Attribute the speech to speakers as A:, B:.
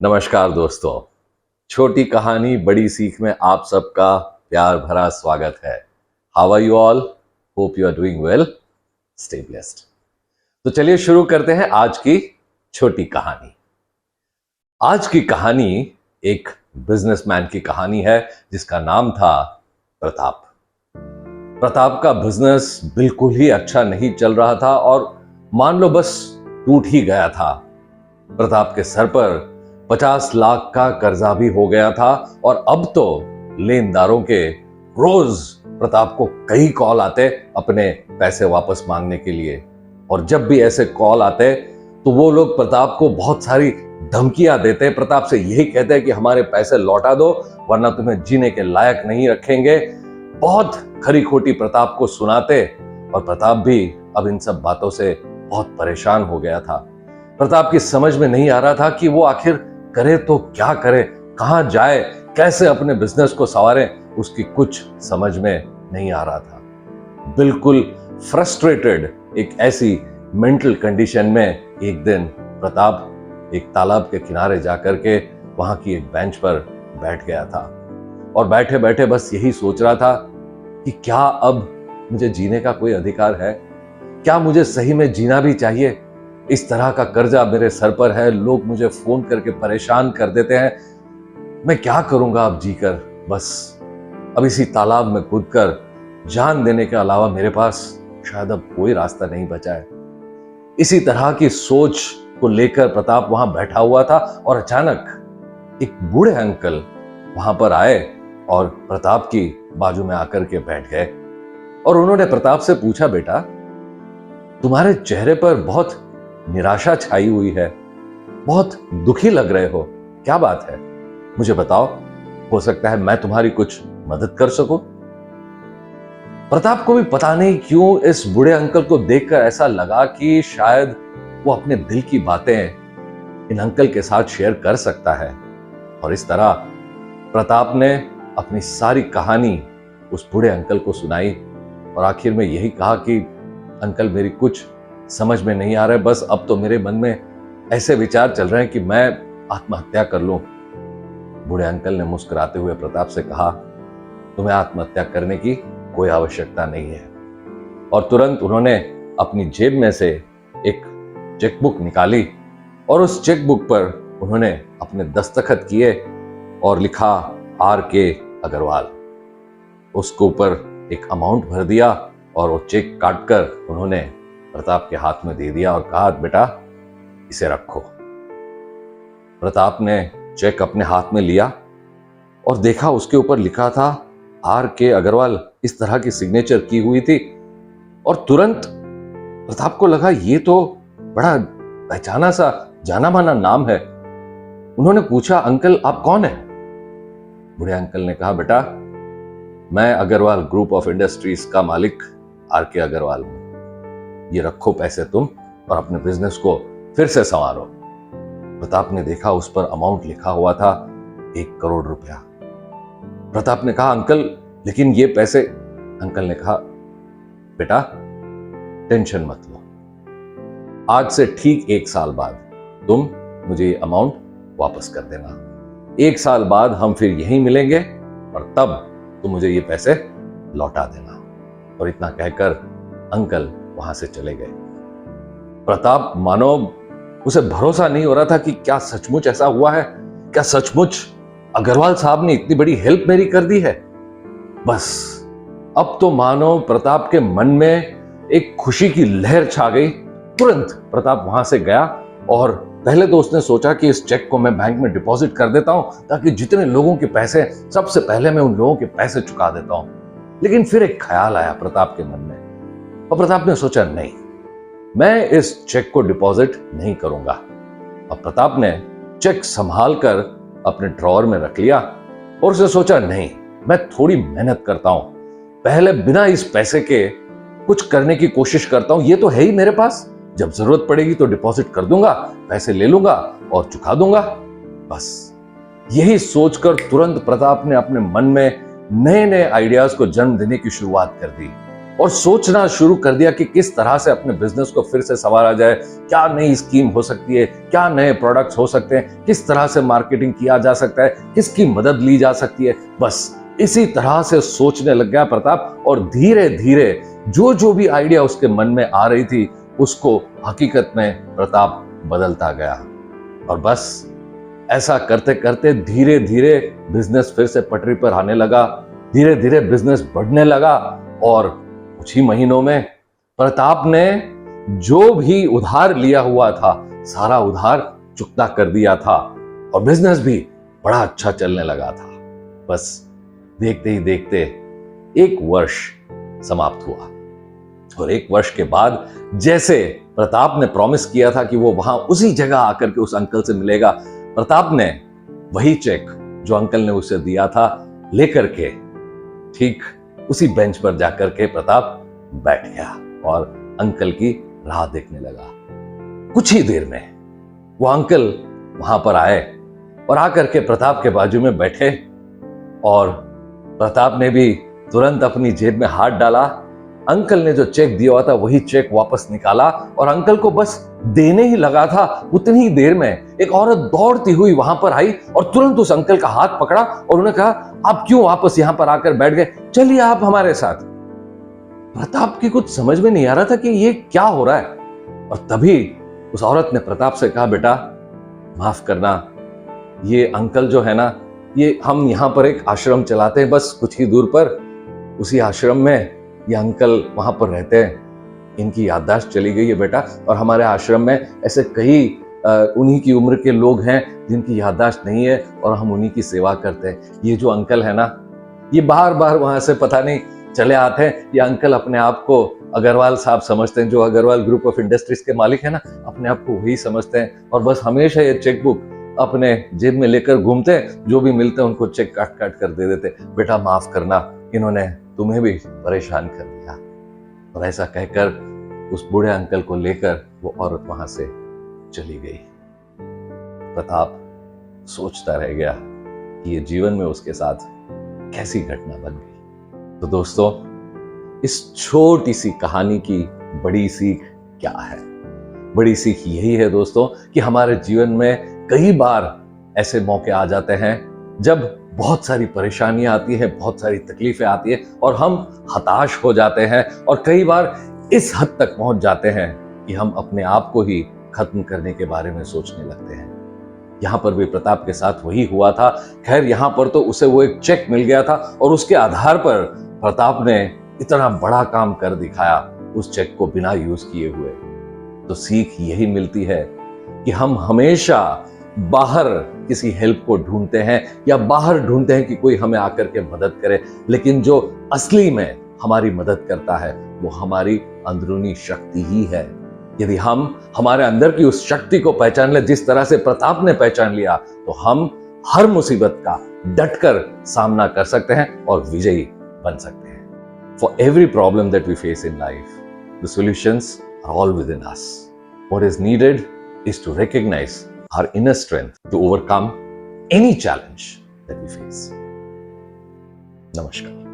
A: नमस्कार दोस्तों। छोटी कहानी बड़ी सीख में आप सबका प्यार भरा स्वागत है। How are you all? Hope you are doing well. Stay blessed. तो चलिए शुरू करते हैं आज की छोटी कहानी। आज की कहानी एक बिजनेसमैन की कहानी है जिसका नाम था प्रताप। प्रताप का बिजनेस बिल्कुल ही अच्छा नहीं चल रहा था और मान लो बस टूट ही गया था। प्रताप के सर पर 50 लाख का कर्जा भी हो गया था और अब तो लेनदारों के रोज प्रताप को कई कॉल आते अपने पैसे वापस मांगने के लिए। और जब भी ऐसे कॉल आते तो वो लोग प्रताप को बहुत सारी धमकियां देते। प्रताप से यही कहते हैं कि हमारे पैसे लौटा दो वरना तुम्हें जीने के लायक नहीं रखेंगे। बहुत खरी खोटी प्रताप को सुनाते और प्रताप भी अब इन सब बातों से बहुत परेशान हो गया था। प्रताप की समझ में नहीं आ रहा था कि वो आखिर करे तो क्या करे, कहां जाए, कैसे अपने बिजनेस को संवारे। उसकी कुछ समझ में नहीं आ रहा था। बिल्कुल फ्रस्ट्रेटेड एक ऐसी मेंटल कंडीशन में एक दिन प्रताप एक तालाब के किनारे जाकर के वहां की एक बेंच पर बैठ गया था और बैठे बैठे बस यही सोच रहा था कि क्या अब मुझे जीने का कोई अधिकार है? क्या मुझे सही में जीना भी चाहिए? इस तरह का कर्जा मेरे सर पर है, लोग मुझे फोन करके परेशान कर देते हैं। मैं क्या करूंगा अब जीकर? बस अब इसी तालाब में कूदकर जान देने के अलावा मेरे पास शायद अब कोई रास्ता नहीं बचा है। इसी तरह की सोच को लेकर प्रताप वहां बैठा हुआ था और अचानक एक बूढ़े अंकल वहां पर आए और प्रताप की बाजू में आकर के बैठ गए और उन्होंने प्रताप से पूछा, बेटा तुम्हारे चेहरे पर बहुत निराशा छाई हुई है, बहुत दुखी लग रहे हो, क्या बात है? मुझे बताओ, हो सकता है मैं तुम्हारी कुछ मदद कर सकूं। प्रताप को भी पता नहीं क्यों इस बूढ़े अंकल को देखकर ऐसा लगा कि शायद वो अपने दिल की बातें इन अंकल के साथ शेयर कर सकता है। और इस तरह प्रताप ने अपनी सारी कहानी उस बूढ़े अंकल को सुनाई और आखिर में यही कहा कि अंकल मेरी कुछ समझ में नहीं आ रहा है, बस अब तो मेरे मन में ऐसे विचार चल रहे हैं कि मैं आत्महत्या कर लूं। बूढ़े अंकल ने मुस्कुराते हुए प्रताप से कहा, तुम्हें आत्महत्या करने की कोई आवश्यकता नहीं है। और तुरंत उन्होंने अपनी जेब में से एक चेकबुक निकाली और उस चेकबुक पर उन्होंने अपने दस्तखत किए और लिखा R.K. अग्रवाल। उसके ऊपर एक अमाउंट भर दिया और वो चेक काटकर उन्होंने प्रताप के हाथ में दे दिया और कहा, बेटा इसे रखो। प्रताप ने चेक अपने हाथ में लिया और देखा उसके ऊपर लिखा था R.K. अग्रवाल, इस तरह की सिग्नेचर की हुई थी। और तुरंत प्रताप को लगा ये तो बड़ा पहचाना सा जाना माना नाम है। उन्होंने पूछा, अंकल आप कौन है? बूढ़े अंकल ने कहा, बेटा मैं अग्रवाल ग्रुप ऑफ इंडस्ट्रीज का मालिक R.K. अग्रवाल हूं। ये रखो पैसे तुम और अपने बिजनेस को फिर से संवारो। प्रताप ने देखा उस पर अमाउंट लिखा हुआ था 1 करोड़ रुपया। प्रताप ने कहा, अंकल लेकिन ये पैसे। अंकल ने कहा, बेटा टेंशन मत लो, आज से ठीक 1 साल बाद तुम मुझे ये अमाउंट वापस कर देना। 1 साल बाद हम फिर यहीं मिलेंगे और तब तुम मुझे ये पैसे लौटा देना। और इतना कहकर अंकल वहां से चले गए। प्रताप मानो उसे भरोसा नहीं हो रहा था कि क्या सचमुच ऐसा हुआ है, क्या सचमुच अग्रवाल साहब ने इतनी बड़ी हेल्प मेरी कर दी है। बस अब तो मानो प्रताप के मन में एक खुशी की लहर छा गई। तुरंत प्रताप वहां से गया और पहले तो उसने सोचा कि इस चेक को मैं बैंक में डिपॉजिट कर देता हूं ताकि जितने लोगों के पैसे सबसे पहले मैं उन लोगों के पैसे चुका देता हूं। लेकिन फिर एक ख्याल आया प्रताप के मन में और प्रताप ने सोचा, नहीं मैं इस चेक को डिपॉजिट नहीं करूंगा। अब प्रताप ने चेक संभाल कर अपने ड्रॉअर में रख लिया और उसे सोचा, नहीं मैं थोड़ी मेहनत करता हूं, पहले बिना इस पैसे के कुछ करने की कोशिश करता हूं। ये तो है ही मेरे पास, जब जरूरत पड़ेगी तो डिपॉजिट कर दूंगा, पैसे ले लूंगा और चुका दूंगा। बस यही सोचकर तुरंत प्रताप ने अपने मन में नए नए आइडियाज को जन्म देने की शुरुआत कर दी। और सोचना शुरू कर दिया कि किस तरह से अपने बिजनेस को फिर से संवारा जाए, क्या नई स्कीम हो सकती है, क्या नए प्रोडक्ट्स हो सकते हैं, किस तरह से मार्केटिंग किया जा सकता है, किसकी मदद ली जा सकती है। बस इसी तरह से सोचने लग गया प्रताप, और धीरे धीरे जो जो भी आइडिया उसके मन में आ रही थी उसको हकीकत में प्रताप बदलता गया। और बस ऐसा करते करते धीरे धीरे बिजनेस फिर से पटरी पर आने लगा, धीरे धीरे बिजनेस बढ़ने लगा, और कुछ ही महीनों में प्रताप ने जो भी उधार लिया हुआ था सारा उधार चुकता कर दिया था, और बिजनेस भी बड़ा अच्छा चलने लगा था। बस देखते ही देखते 1 वर्ष समाप्त हुआ, और 1 वर्ष के बाद जैसे प्रताप ने प्रॉमिस किया था कि वो वहां उसी जगह आकर के उस अंकल से मिलेगा, प्रताप ने वही चेक जो अंकल ने उसे दिया था लेकर के ठीक उसी बेंच पर जाकर के प्रताप बैठ गया और अंकल की राह देखने लगा। कुछ ही देर में वो अंकल वहां पर आए और आकर के प्रताप के बाजू में बैठे, और प्रताप ने भी तुरंत अपनी जेब में हाथ डाला। अंकल ने जो चेक दिया हुआ था वही चेक वापस निकाला, और अंकल को बस देने ही लगा था उतनी ही देर में एक औरत दौड़ती हुई वहां पर आई और तुरंत उस अंकल का हाथ पकड़ा और उन्होंने कहा, आप क्यों वापस यहां पर आकर बैठ गए, चलिए आप हमारे साथ। प्रताप की कुछ समझ में नहीं आ रहा था कि ये क्या हो रहा है, और तभी उस औरत ने प्रताप से कहा, बेटा माफ करना, ये अंकल जो है ना, ये हम यहाँ पर एक आश्रम चलाते हैं बस कुछ ही दूर पर, उसी आश्रम में ये अंकल वहां पर रहते हैं, इनकी याददाश्त चली गई है बेटा, और हमारे आश्रम में ऐसे कई उन्हीं की उम्र के लोग हैं जिनकी याददाश्त नहीं है, और हम उन्हीं की सेवा करते हैं। ये जो अंकल है ना, ये बार बार वहां से पता नहीं चले आते हैं। ये अंकल अपने आप को अग्रवाल साहब समझते हैं, जो अग्रवाल ग्रुप ऑफ इंडस्ट्रीज के मालिक है ना, अपने आप को वही समझते हैं, और बस हमेशा ये चेकबुक अपने जेब में लेकर घूमते हैं, जो भी मिलते हैं उनको चेक काट काट कर दे देते। बेटा माफ करना, इन्होंने तुम्हें भी परेशान कर दिया। और ऐसा कहकर उस बूढ़े अंकल को लेकर वो औरत वहां से चली गई। प्रताप सोचता रह गया कि ये जीवन में उसके साथ कैसी घटना बन गई। तो दोस्तों, इस छोटी सी कहानी की बड़ी सीख क्या है? बड़ी सीख यही है दोस्तों कि हमारे जीवन में कई बार ऐसे मौके आ जाते हैं जब बहुत सारी परेशानियां आती हैं, बहुत सारी तकलीफें आती हैं, और हम हताश हो जाते हैं, और कई बार इस हद तक पहुंच जाते हैं कि हम अपने आप को ही खत्म करने के बारे में सोचने लगते हैं। यहां पर भी प्रताप के साथ वही हुआ था। खैर, यहां पर तो उसे वो एक चेक मिल गया था, और उसके आधार पर प्रताप ने इतना बड़ा काम कर दिखाया उस चेक को बिना यूज किए हुए। तो सीख यही मिलती है कि हम हमेशा बाहर किसी हेल्प को ढूंढते हैं, या बाहर ढूंढते हैं कि कोई हमें आकर के मदद करे, लेकिन जो असली में हमारी मदद करता है वो हमारी अंदरूनी शक्ति ही है। यदि हम हमारे अंदर की उस शक्ति को पहचान ले, जिस तरह से प्रताप ने पहचान लिया, तो हम हर मुसीबत का डटकर सामना कर सकते हैं और विजयी बन सकते हैं। For every problem that we face in life, the solutions are all within us. What is needed is to recognize our inner strength to overcome any challenge that we face. Namaskar.